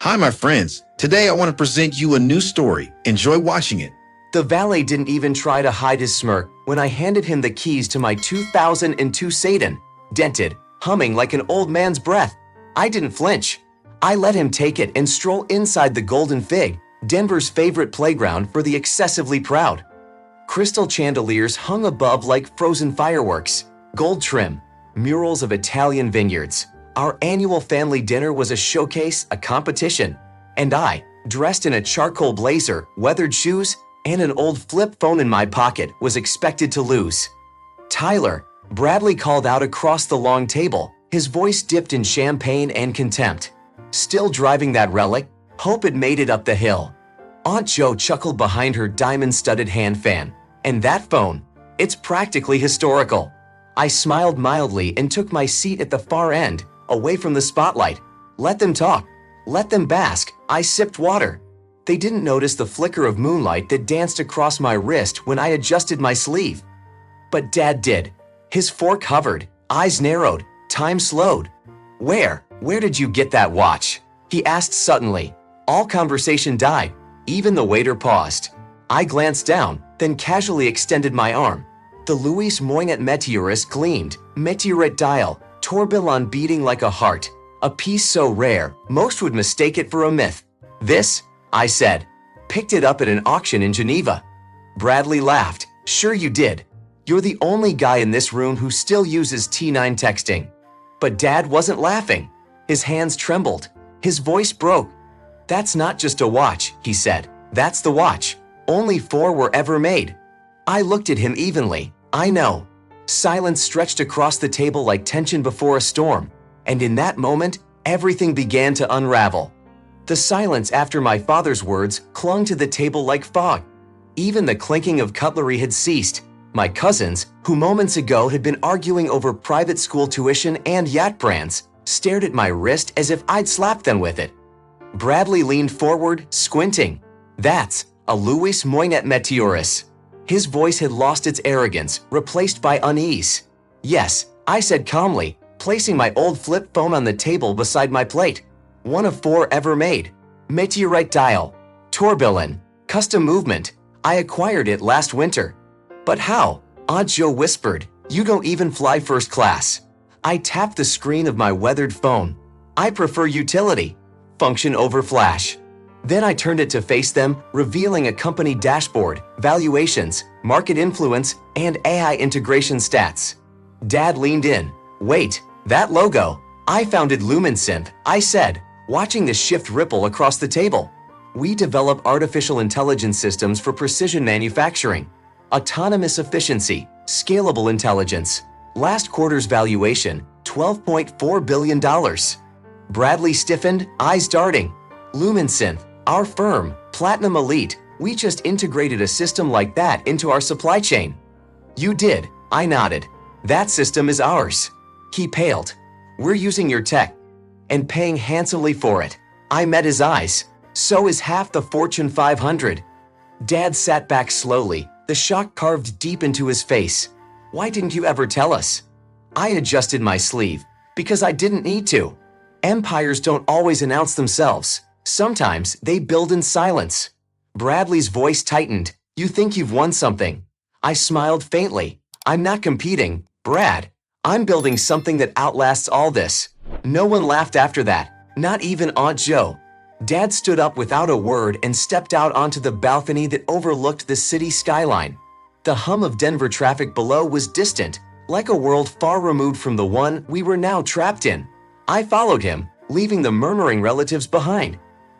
Hi, my friends. Today I want to present you a new story. Enjoy watching it. The valet didn't even try to hide his smirk when I handed him the keys to my 2002 Sedan, dented, humming like an old man's breath. I didn't flinch. I let him take it and stroll inside the Golden Fig, Denver's favorite playground for the excessively proud. Crystal chandeliers hung above like frozen fireworks, gold trim, murals of Italian vineyards. Our annual family dinner was a showcase, a competition, and I, dressed in a charcoal blazer, weathered shoes, and an old flip phone in my pocket, was expected to lose. "Tyler," Bradley called out across the long table, his voice dipped in champagne and contempt. "Still driving that relic? Hope it made it up the hill." Aunt Jo chuckled behind her diamond-studded hand fan. "And that phone? It's practically historical." I smiled mildly and took my seat at the far end, away from the spotlight. Let them talk. Let them bask. I sipped water. They didn't notice the flicker of moonlight that danced across my wrist when I adjusted my sleeve. But Dad did. His fork hovered, eyes narrowed, time slowed. Where did you get that watch?" he asked suddenly. All conversation died. Even the waiter paused. I glanced down, then casually extended my arm. The Louis Moignet Meteorus gleamed, meteorite dial, tourbillon beating like a heart, a piece so rare, most would mistake it for a myth. "This," I said, "picked it up at an auction in Geneva." Bradley laughed. "Sure you did. You're the only guy in this room who still uses T9 texting." But Dad wasn't laughing. His hands trembled. His voice broke. "That's not just a watch," he said. "That's the watch. Only 4 were ever made." I looked at him evenly. "I know." Silence stretched across the table like tension before a storm, and in that moment, everything began to unravel. The silence after my father's words clung to the table like fog. Even the clinking of cutlery had ceased. My cousins, who moments ago had been arguing over private school tuition and yacht brands, stared at my wrist as if I'd slapped them with it. Bradley leaned forward, squinting. "That's a Louis Moignet Meteorus." His voice had lost its arrogance, replaced by unease. "Yes," I said calmly, placing my old flip phone on the table beside my plate. "One of 4 ever made. Meteorite dial. Tourbillon. Custom movement. I acquired it last winter." "But how?" Aunt Jo whispered. "You don't even fly first class." I tapped the screen of my weathered phone. "I prefer utility. Function over flash." Then I turned it to face them, revealing a company dashboard, valuations, market influence, and AI integration stats. Dad leaned in. "Wait, that logo? I founded LumenSynth," I said, watching the shift ripple across the table. "We develop artificial intelligence systems for precision manufacturing. Autonomous efficiency, scalable intelligence. Last quarter's valuation, $12.4 billion. Bradley stiffened, eyes darting. "LumenSynth, our firm, Platinum Elite, we just integrated a system like that into our supply chain." "You did," I nodded. "That system is ours." He paled. "We're using your tech and paying handsomely for it." I met his eyes. "So is half the Fortune 500. Dad sat back slowly, the shock carved deep into his face. "Why didn't you ever tell us?" I adjusted my sleeve. "Because I didn't need to. Empires don't always announce themselves. Sometimes they build in silence." Bradley's voice tightened. "You think you've won something." I smiled faintly. "I'm not competing, Brad. I'm building something that outlasts all this." No one laughed after that, not even Aunt Jo. Dad stood up without a word and stepped out onto the balcony that overlooked the city skyline. The hum of Denver traffic below was distant, like a world far removed from the one we were now trapped in. I followed him, leaving the murmuring relatives behind.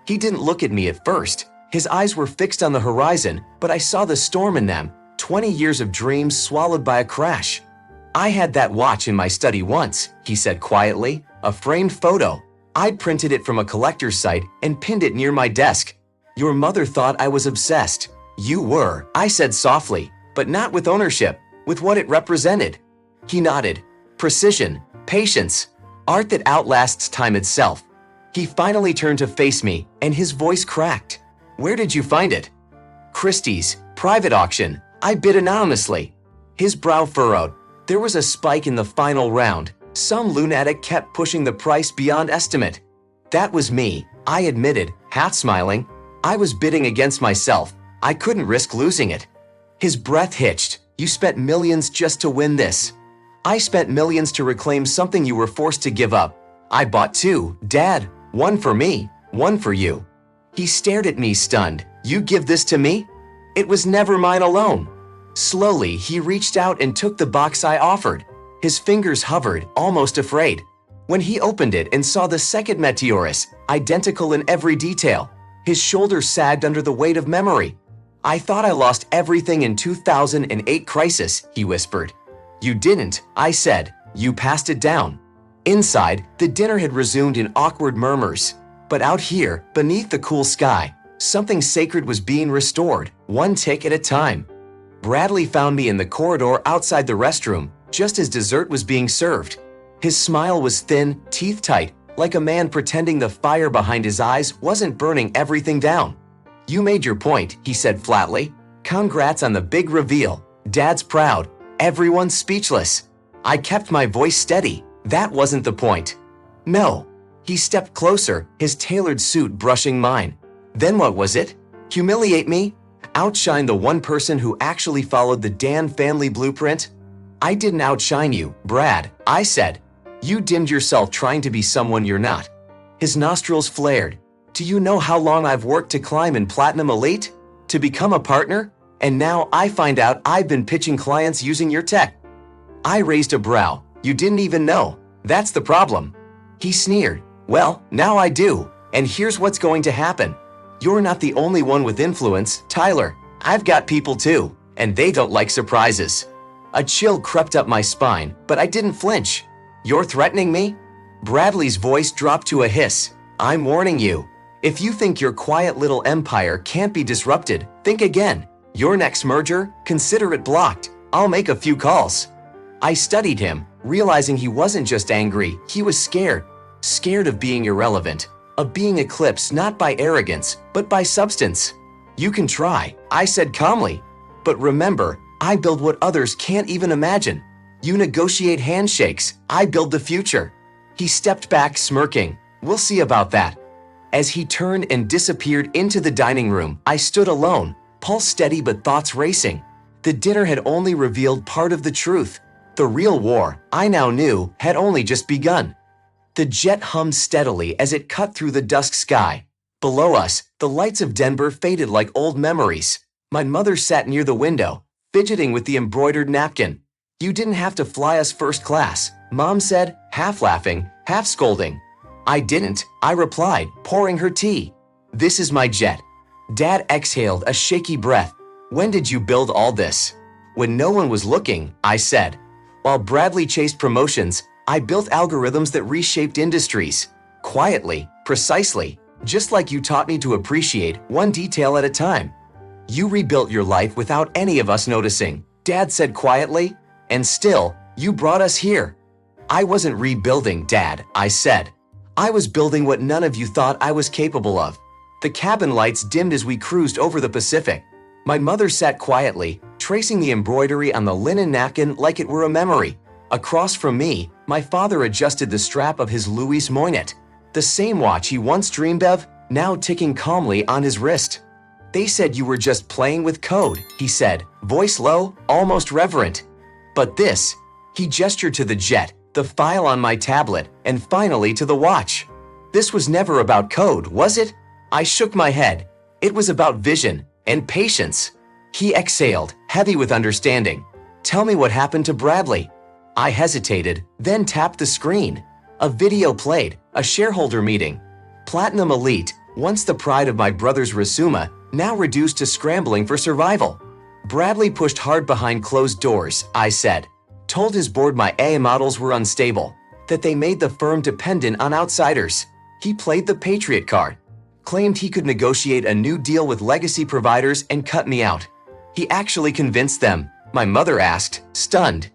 He didn't look at me at first. His eyes were fixed on the horizon, but I saw the storm in them, 20 years of dreams swallowed by a crash. "I had that watch in my study once," he said quietly, "a framed photo. I'd printed it from a collector's site and pinned it near my desk. Your mother thought I was obsessed." "You were," I said softly, "but not with ownership, with what it represented." He nodded. "Precision, patience, art that outlasts time itself." He finally turned to face me, and his voice cracked. "Where did you find it?" "Christie's, private auction. I bid anonymously." His brow furrowed. There was a spike in the final round. Some lunatic kept pushing the price beyond estimate. That was me, I admitted, half smiling. I was bidding against myself. I couldn't risk losing it. His breath hitched. You spent millions just to win this. I spent millions to reclaim something you were forced to give up. I bought two, Dad. One for me, one for you. He stared at me stunned. You give this to me? It was never mine alone. Slowly, he reached out and took the box I offered. His fingers hovered, almost afraid. When he opened it and saw the second Meteorus, identical in every detail, his shoulders sagged under the weight of memory. I thought I lost everything in 2008 crisis, he whispered. You didn't, I said. You passed it down. Inside, the dinner had resumed in awkward murmurs. But out here, beneath the cool sky, something sacred was being restored, one tick at a time. Bradley found me in the corridor outside the restroom, just as dessert was being served. His smile was thin, teeth tight, like a man pretending the fire behind his eyes wasn't burning everything down. You made your point, he said flatly. Congrats on the big reveal. Dad's proud. Everyone's speechless. I kept my voice steady. That wasn't the point. No. He stepped closer, his tailored suit brushing mine. Then what was it? Humiliate me? Outshine the one person who actually followed the Dan family blueprint? I didn't outshine you, Brad, I said. You dimmed yourself trying to be someone you're not. His nostrils flared. Do you know how long I've worked to climb in Platinum Elite? To become a partner? And now I find out I've been pitching clients using your tech. I raised a brow. You didn't even know. That's the problem. He sneered. Well, now I do. And here's what's going to happen. You're not the only one with influence, Tyler. I've got people too, and they don't like surprises. A chill crept up my spine, but I didn't flinch. You're threatening me? Bradley's voice dropped to a hiss. I'm warning you. If you think your quiet little empire can't be disrupted, think again. Your next merger, consider it blocked. I'll make a few calls. I studied him, realizing he wasn't just angry, he was scared. Scared of being irrelevant, of being eclipsed not by arrogance, but by substance. You can try, I said calmly. But remember, I build what others can't even imagine. You negotiate handshakes, I build the future. He stepped back smirking. We'll see about that. As he turned and disappeared into the dining room, I stood alone, pulse steady but thoughts racing. The dinner had only revealed part of the truth. The real war, I now knew, had only just begun. The jet hummed steadily as it cut through the dusk sky. Below us, the lights of Denver faded like old memories. My mother sat near the window, fidgeting with the embroidered napkin. You didn't have to fly us first class, Mom said, half laughing, half scolding. I didn't, I replied, pouring her tea. This is my jet. Dad exhaled a shaky breath. When did you build all this? When no one was looking, I said. While Bradley chased promotions, I built algorithms that reshaped industries. Quietly, precisely, just like you taught me to appreciate one detail at a time. You rebuilt your life without any of us noticing, Dad said quietly. And still, you brought us here. I wasn't rebuilding, Dad, I said. I was building what none of you thought I was capable of. The cabin lights dimmed as we cruised over the Pacific. My mother sat quietly, tracing the embroidery on the linen napkin like it were a memory. Across from me, my father adjusted the strap of his Louis Moinet, the same watch he once dreamed of, now ticking calmly on his wrist. They said you were just playing with code, he said, voice low, almost reverent. But this, he gestured to the jet, the file on my tablet, and finally to the watch. This was never about code, was it? I shook my head. It was about vision and patience. He exhaled, heavy with understanding. Tell me what happened to Bradley. I hesitated, then tapped the screen. A video played, a shareholder meeting. Platinum Elite, once the pride of my brother's Rasuma, now reduced to scrambling for survival. Bradley pushed hard behind closed doors, I said. Told his board my AI models were unstable, that they made the firm dependent on outsiders. He played the Patriot card. Claimed he could negotiate a new deal with legacy providers and cut me out. He actually convinced them, my mother asked, stunned.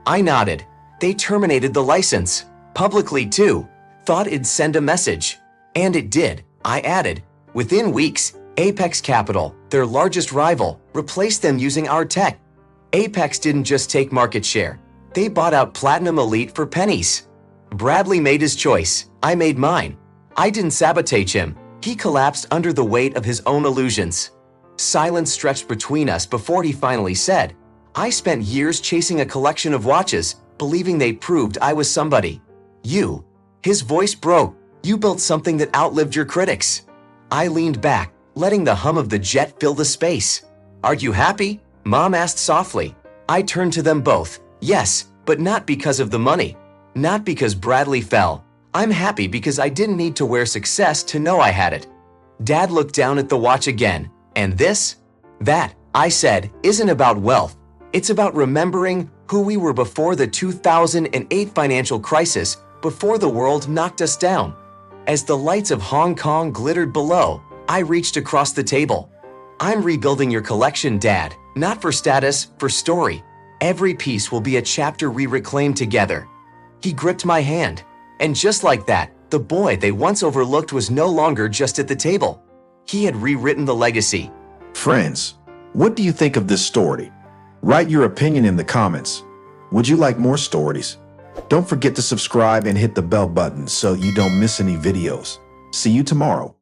I nodded. They terminated the license. Publicly too. Thought it'd send a message. And it did, I added. Within weeks, Apex Capital, their largest rival, replaced them using our tech. Apex didn't just take market share. They bought out Platinum Elite for pennies. Bradley made his choice. I made mine. I didn't sabotage him. He collapsed under the weight of his own illusions. Silence stretched between us before he finally said, I spent years chasing a collection of watches, believing they proved I was somebody. You. His voice broke. You built something that outlived your critics. I leaned back, letting the hum of the jet fill the space. Are you happy? Mom asked softly. I turned to them both. Yes, but not because of the money. Not because Bradley fell. I'm happy because I didn't need to wear success to know I had it. Dad looked down at the watch again. And this? That, I said, isn't about wealth. It's about remembering who we were before the 2008 financial crisis, before the world knocked us down. As the lights of Hong Kong glittered below, I reached across the table. I'm rebuilding your collection, Dad, not for status, for story. Every piece will be a chapter we reclaim together. He gripped my hand, and just like that, the boy they once overlooked was no longer just at the table. He had rewritten the legacy. Friends, what do you think of this story? Write your opinion in the comments. Would you like more stories? Don't forget to subscribe and hit the bell button so you don't miss any videos. See you tomorrow.